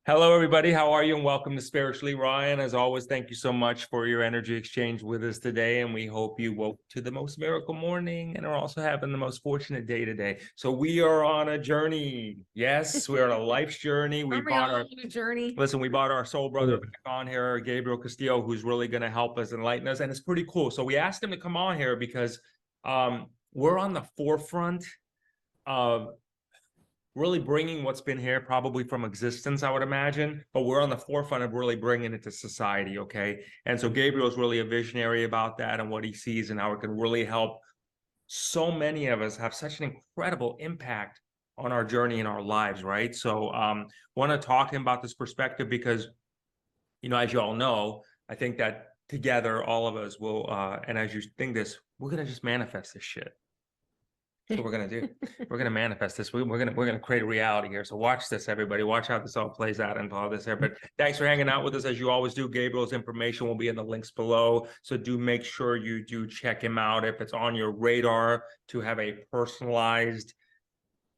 Hello, everybody. How are you? And welcome to Spiritually Ryan. As always, thank you so much for your energy exchange with us today. And we hope you woke to the most miracle morning and are also having the most fortunate day today. So we are on a journey. Yes, we're on a life's journey. Aren't we all on a journey? Listen, we brought our soul brother back on here, Gabriel Castillo, who's really going to help us enlighten us. And it's pretty cool. So we asked him to come on here because we're on the forefront of really bringing what's been here probably from existence, I would imagine, but we're on the forefront of really bringing it to society, okay? And so Gabriel's really a visionary about that and what he sees and how it can really help so many of us have such an incredible impact on our journey in our lives, right? So want to talk to him about this perspective because, you know, as you all know, I think that together, all of us will, and as you think this, we're going to just manifest this shit. That's what we're gonna do. We're gonna manifest this. We're gonna create a reality here. So watch this, everybody. Watch how this all plays out and all this here. But thanks for hanging out with us as you always do. Gabriel's information will be in the links below. So do make sure you do check him out if it's on your radar to have a personalized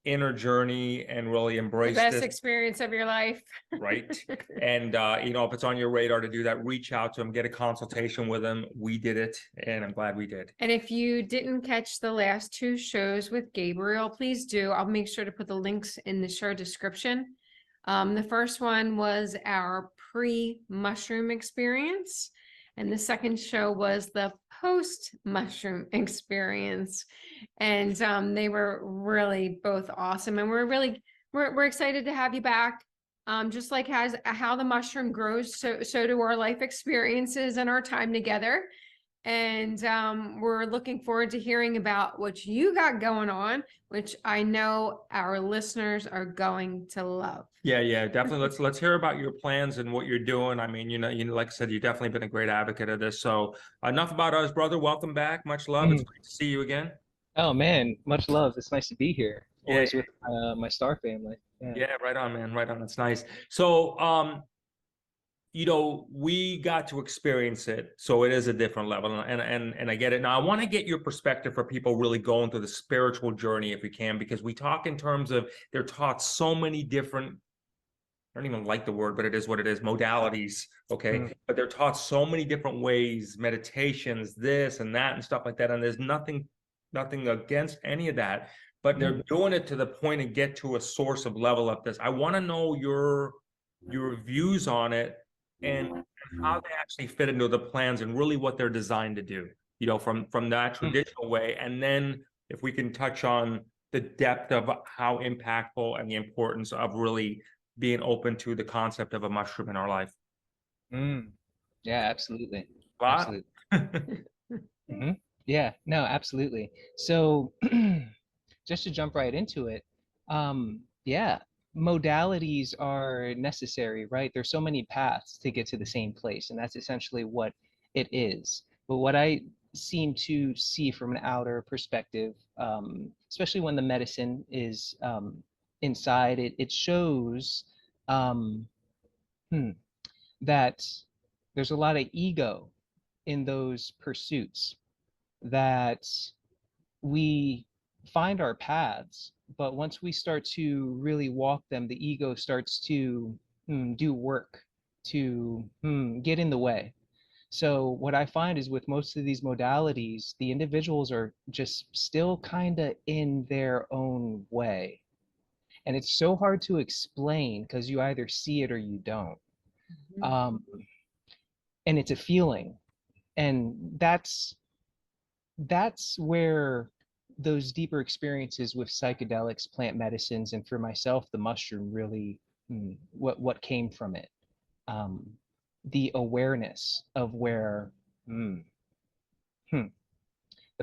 inner journey and really embrace the best this experience of your life. right. And you know, if it's on your radar to do that, reach out to him, get a consultation with him. We did it, and I'm glad we did. And if you didn't catch the last two shows with Gabriel, please do. I'll make sure to put the links in the show description. The first one was our pre-mushroom experience, and the second show was the post-mushroom experience. And they were really both awesome, and we're excited to have you back. Just like how the mushroom grows, so do our life experiences and our time together. And we're looking forward to hearing about what you got going on, which I know our listeners are going to love. Yeah, definitely. Let's hear about your plans and what you're doing. I mean, you know, like I said, you've definitely been a great advocate of this. So enough about us, brother. Welcome back. Much love. It's great to see you again. Oh man, much love. It's nice to be here. Yeah, Always with my star family. yeah, right on, man. Right on. It's nice. So, you know, we got to experience it, so it is a different level, and I get it. Now, I want to get your perspective for people really going through the spiritual journey, if we can, because we talk in terms of they're taught so many different. I don't even like the word, but it is what it is, modalities, okay? But they're taught so many different ways, meditations, this and that and stuff like that. And there's nothing against any of that, but they're doing it to the point and get to a source of level of this. I want to know your views on it and how they actually fit into the plans and really what they're designed to do, you know, from that traditional way. And then if we can touch on the depth of how impactful and the importance of really being open to the concept of a mushroom in our life. Yeah, absolutely. Wow. Absolutely. Yeah, no, absolutely. So just to jump right into it, yeah, modalities are necessary, right? There's so many paths to get to the same place, and that's essentially what it is. But what I seem to see from an outer perspective, especially when the medicine is inside, it shows that there's a lot of ego in those pursuits, that we find our paths, but once we start to really walk them, the ego starts to do work to get in the way. So what I find is with most of these modalities, the individuals are just still kind of in their own way. And it's so hard to explain because you either see it or you don't. And it's a feeling. And that's where those deeper experiences with psychedelics, plant medicines, and for myself, the mushroom really, what came from it. The awareness of where the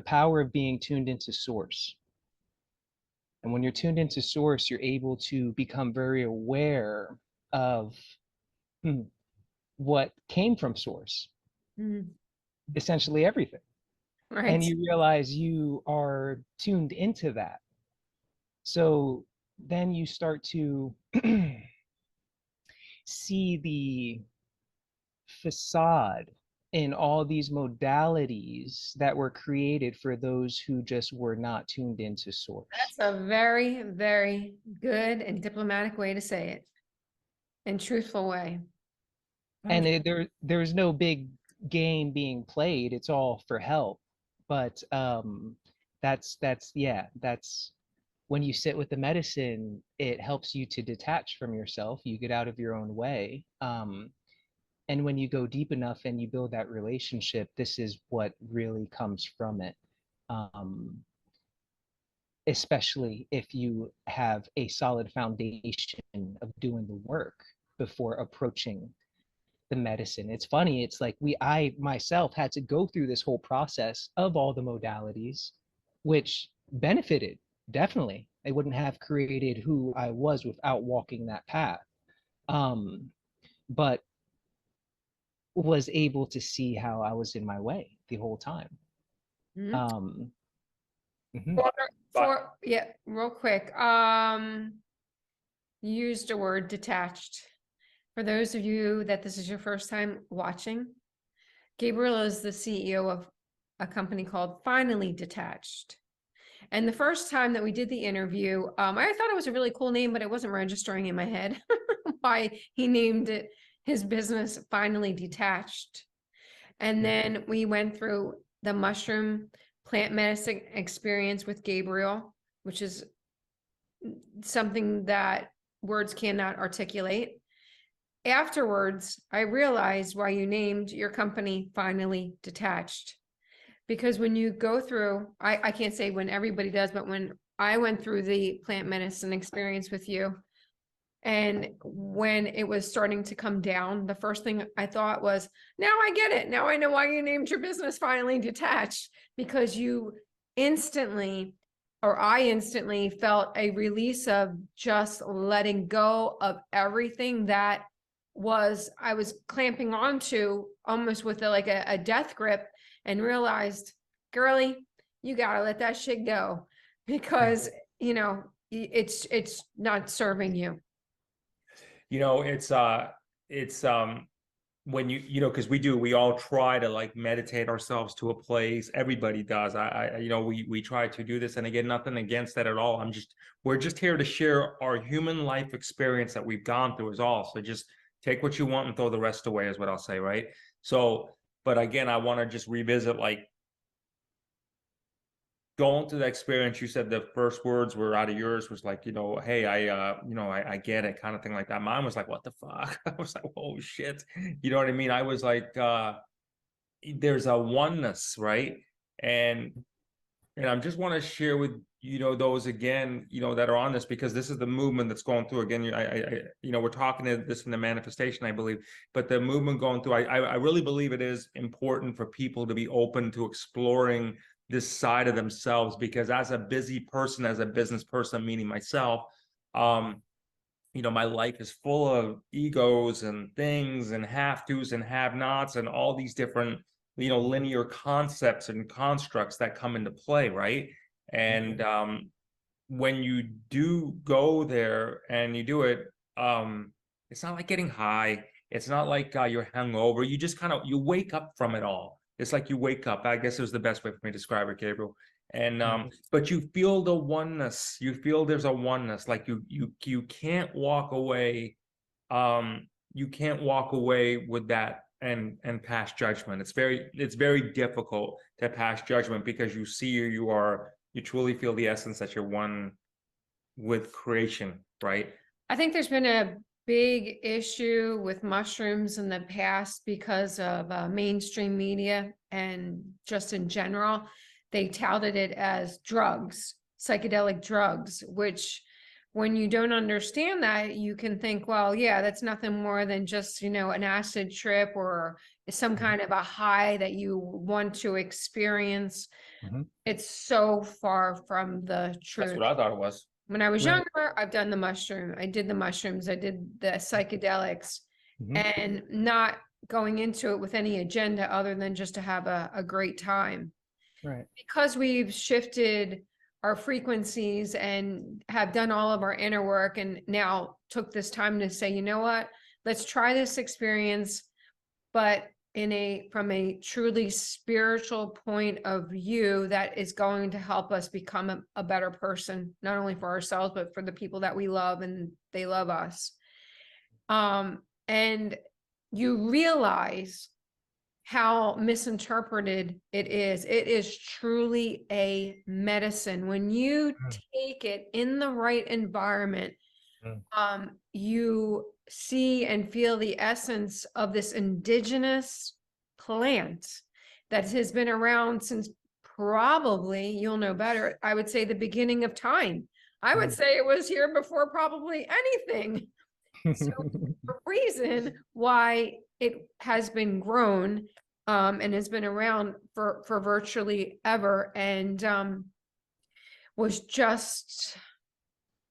power of being tuned into source. And when you're tuned into source, you're able to become very aware of what came from source, essentially everything. Right. And you realize you are tuned into that. So then you start to see the facade in all these modalities that were created for those who just were not tuned into source. That's a very, very good and diplomatic way to say it. and truthful way. And there's no big game being played. It's all for help. But that's when you sit with the medicine, it helps you to detach from yourself. You get out of your own way. And when you go deep enough and you build that relationship, this is what really comes from it. Especially if you have a solid foundation of doing the work before approaching the medicine. It's funny, it's like I myself had to go through this whole process of all the modalities, which benefited, definitely. I wouldn't have created who I was without walking that path. But was able to see how I was in my way the whole time. Mhm. Mhm. Yeah, real quick. You used a word detached. For those of you that this is your first time watching, Gabriel is the CEO of a company called Finally Detached. And the first time that we did the interview, I thought it was a really cool name, but it wasn't registering in my head why he named it his business Finally Detached. And then we went through the mushroom plant medicine experience with Gabriel, which is something that words cannot articulate. Afterwards, I realized why you named your company Finally Detached. Because when you go through, I can't say when everybody does, but when I went through the plant medicine experience with you, and when it was starting to come down, the first thing I thought was, now I get it. Now I know why you named your business Finally Detached, because you instantly, or I instantly felt a release of just letting go of everything that I was clamping onto almost with a death grip, and realized, girly, you gotta let that shit go, because it's not serving you. It's when because we all try to like meditate ourselves to a place. Everybody does. We try to do this, and again, nothing against that at all. We're just here to share our human life experience that we've gone through is all. So just take what you want and throw the rest away is what I'll say, right? So, but again, I want to just revisit, like, going through that experience. You said the first words were out of yours was like, hey, I get it, kind of thing like that. Mine was like, what the fuck? I was like, oh shit. You know what I mean? I was like, there's a oneness, right? And I just want to share with those again, that are on this, because this is the movement that's going through. Again, we're talking to this in the manifestation, I believe, but the movement going through, I really believe it is important for people to be open to exploring this side of themselves, because as a busy person, as a business person, meaning myself, my life is full of egos and things and have-tos and have-nots and all these different, linear concepts and constructs that come into play, right? And when you do go there and you do it, it's not like getting high. It's not like you're hungover. You just you wake up from it all. It's like you wake up. I guess it was the best way for me to describe it, Gabriel. And but you feel the oneness. You feel there's a oneness. Like you can't walk away. You can't walk away with that and pass judgment. It's very difficult to pass judgment, because you see you truly feel the essence that you're one with creation, right? I think there's been a big issue with mushrooms in the past because of mainstream media, and just in general, they touted it as drugs, psychedelic drugs, which when you don't understand that, you can think, well, yeah, that's nothing more than just, an acid trip or some kind of a high that you want to experience. It's so far from the truth. That's what I thought it was. When I was younger, I've done the mushroom. I did the mushrooms. I did the psychedelics, and not going into it with any agenda other than just to have a great time. Right. Because we've shifted our frequencies and have done all of our inner work, and now took this time to say, you know what, let's try this experience, but from a truly spiritual point of view that is going to help us become a better person, not only for ourselves, but for the people that we love and they love us. And you realize how misinterpreted it is. It is truly a medicine. When you take it in the right environment, you see and feel the essence of this indigenous plant that has been around since probably, you'll know better, I would say the beginning of time. I would say it was here before probably anything. So the reason why it has been grown and has been around for virtually ever, and was just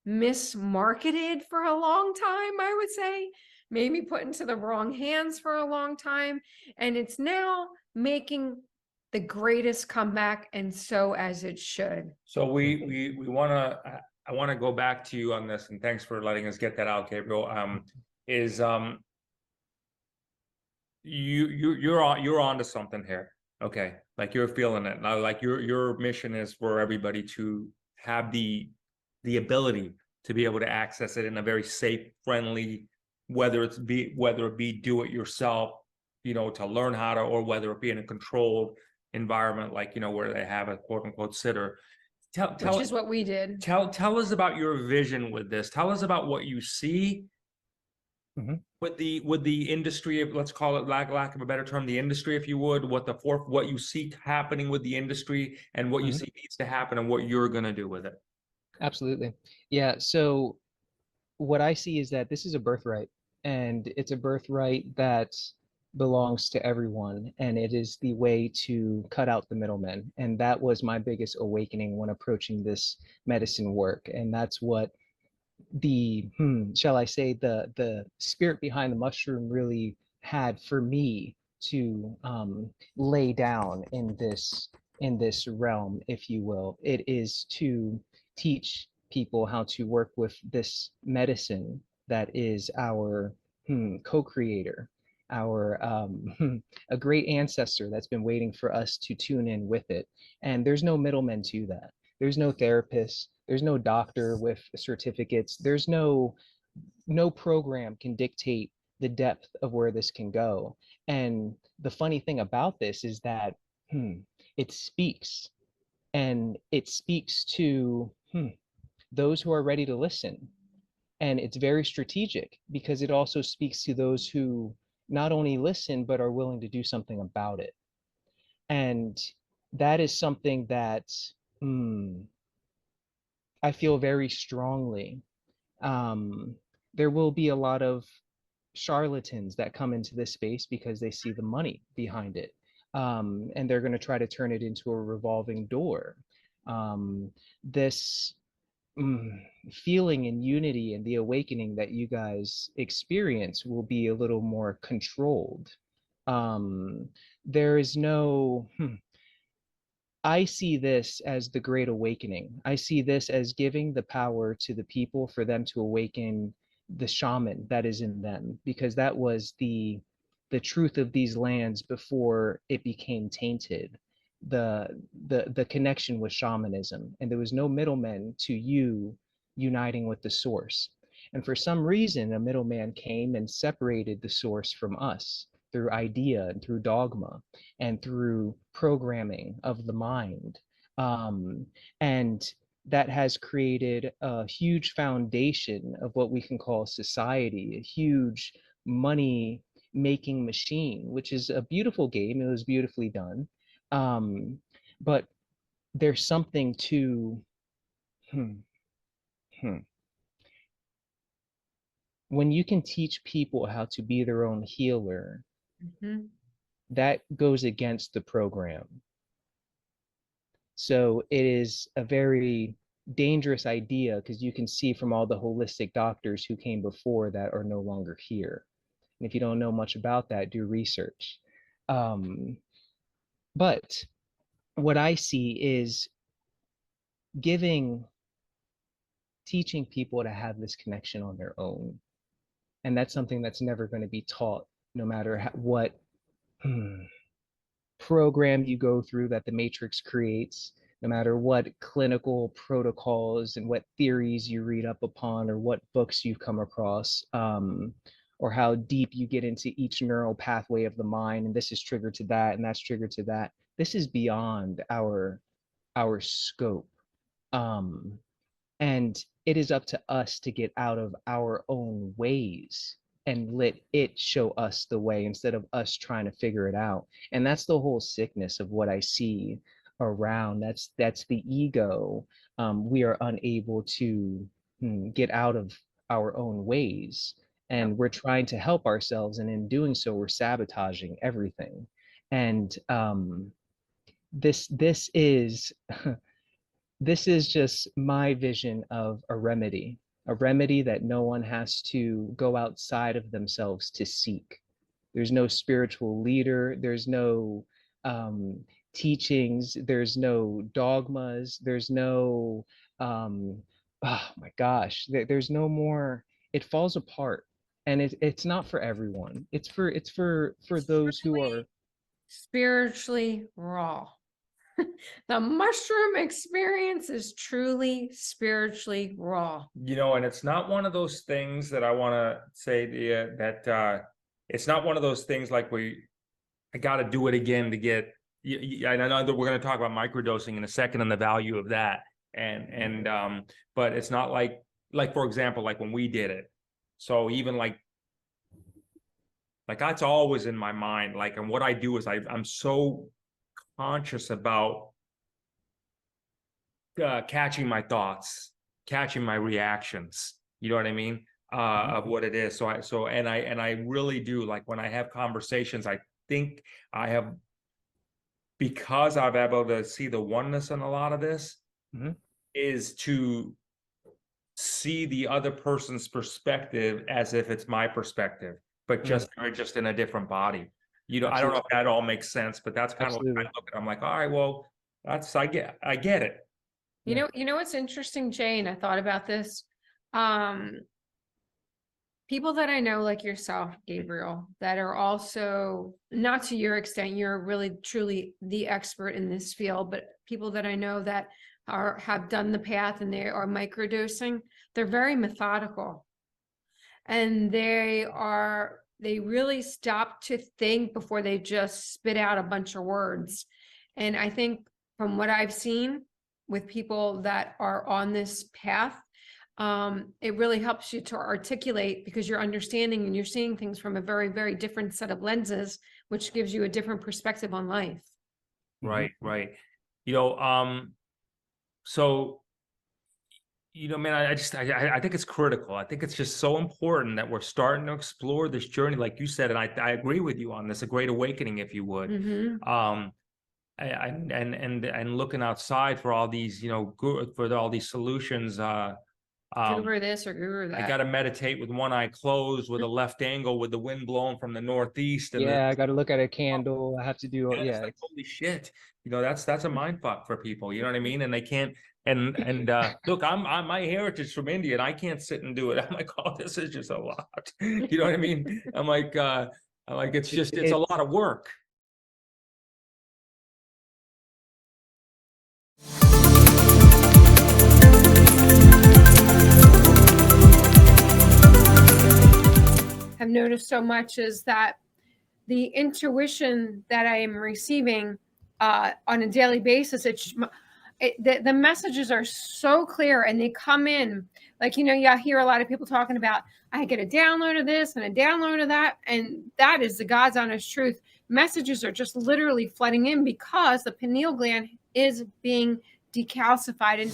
mismarketed for a long time, I would say, maybe put into the wrong hands for a long time, and it's now making the greatest comeback, and so as it should. So we want to, I want to go back to you on this, and thanks for letting us get that out, Gabriel. You're onto something here. Okay, like you're feeling it now. Like your mission is for everybody to have the ability to be able to access it in a very safe, friendly, whether it be do it yourself, to learn how to, or whether it be in a controlled environment, like where they have a quote unquote sitter. Which is what we did. Tell us about your vision with this. Tell us about what you see with the industry, let's call it, lack of a better term, the industry, if you would, what you see happening with the industry, and what you see needs to happen, and what you're going to do with it. Absolutely. Yeah. So what I see is that this is a birthright, and it's a birthright that belongs to everyone, and it is the way to cut out the middlemen. And that was my biggest awakening when approaching this medicine work. And that's what the shall I say, the spirit behind the mushroom really had for me to lay down in this realm, if you will. It is to teach people how to work with this medicine that is our co-creator, our a great ancestor that's been waiting for us to tune in with it. And there's no middlemen to that. There's no therapist, there's no doctor with certificates, there's no program can dictate the depth of where this can go. And the funny thing about this is that it speaks, and it speaks to those who are ready to listen. And it's very strategic because it also speaks to those who not only listen but are willing to do something about it. And that is something that I feel very strongly. There will be a lot of charlatans that come into this space because they see the money behind it. And they're going to try to turn it into a revolving door. This feeling in unity and the awakening that you guys experience will be a little more controlled. There is no I see this as the Great Awakening. I see this as giving the power to the people for them to awaken the shaman that is in them, because that was the truth of these lands before it became tainted. The connection with shamanism, and there was no middlemen to you uniting with the source. And for some reason, a middleman came and separated the source from us through idea and through dogma and through programming of the mind. And that has created a huge foundation of what we can call society, a huge money making machine, which is a beautiful game. It was beautifully done. But there's something to when you can teach people how to be their own healer, that goes against the program. So it is a very dangerous idea, because you can see from all the holistic doctors who came before that are no longer here. And if you don't know much about that, do research. But what I see is teaching people to have this connection on their own. And that's something that's never going to be taught, no matter what program you go through that the Matrix creates, no matter what clinical protocols and what theories you read up upon or what books you've come across. or how deep you get into each neural pathway of the mind, and this is triggered to that, and that's triggered to that. This is beyond our scope. And it is up to us to get out of our own ways and let it show us the way instead of us trying to figure it out. And that's the whole sickness of what I see around. That's the ego. We are unable to get out of our own ways, and we're trying to help ourselves, and in doing so we're sabotaging everything. And this is this is just my vision of a remedy that no one has to go outside of themselves to seek. There's no spiritual leader, there's no teachings, there's no dogmas, there's no oh my gosh, there's no more. It falls apart, and it's not for everyone. It's for those who are spiritually raw. The mushroom experience is truly spiritually raw. You know, and it's not one of those things that I want to say to you that it's not one of those things like I got to do it again to get. I know that we're going to talk about microdosing in a second and the value of that, and but it's not like for example, like when we did it. So even like that's always in my mind. Like, and what I do is I'm so conscious about catching my thoughts, catching my reactions. You know what I mean? Of what it is. So I really do, like when I have conversations, I think I have, because I've been able to see the oneness in a lot of this, is to see the other person's perspective as if it's my perspective, but just in a different body. You know, I don't know if that all makes sense, but that's kind of what I look at. I'm like, all right, well, I get it. You know what's interesting, Jay, and I thought about this. People that I know, like yourself, Gabriel, that are also, not to your extent, you're really truly the expert in this field, but people that I know that have done the path and they are microdosing, they're very methodical. And they really stop to think before they just spit out a bunch of words. And I think from what I've seen with people that are on this path, it really helps you to articulate, because you're understanding and you're seeing things from a very, very different set of lenses, which gives you a different perspective on life. Right. You know, so, you know, man, I think it's critical. I think it's just so important that we're starting to explore this journey, like you said, and I agree with you on this, a great awakening, if you would. And looking outside for all these, you know, for all these solutions. Guru this or guru that. I got to meditate with one eye closed, with a left angle, with the wind blowing from the northeast. And I got to look at a candle. I have to do it's like, holy shit, you know, that's a mind fuck for people. You know what I mean? And they can't. And look, I'm my heritage from India, and I can't sit and do it. I'm like, oh, this is just a lot. You know what I mean? I'm like, it's a lot of work. I've noticed so much is that the intuition that I am receiving on a daily basis, the messages are so clear, and they come in like, you know, you hear a lot of people talking about, I get a download of this and a download of that, and that is the God's honest truth. Messages are just literally flooding in because the pineal gland is being decalcified. And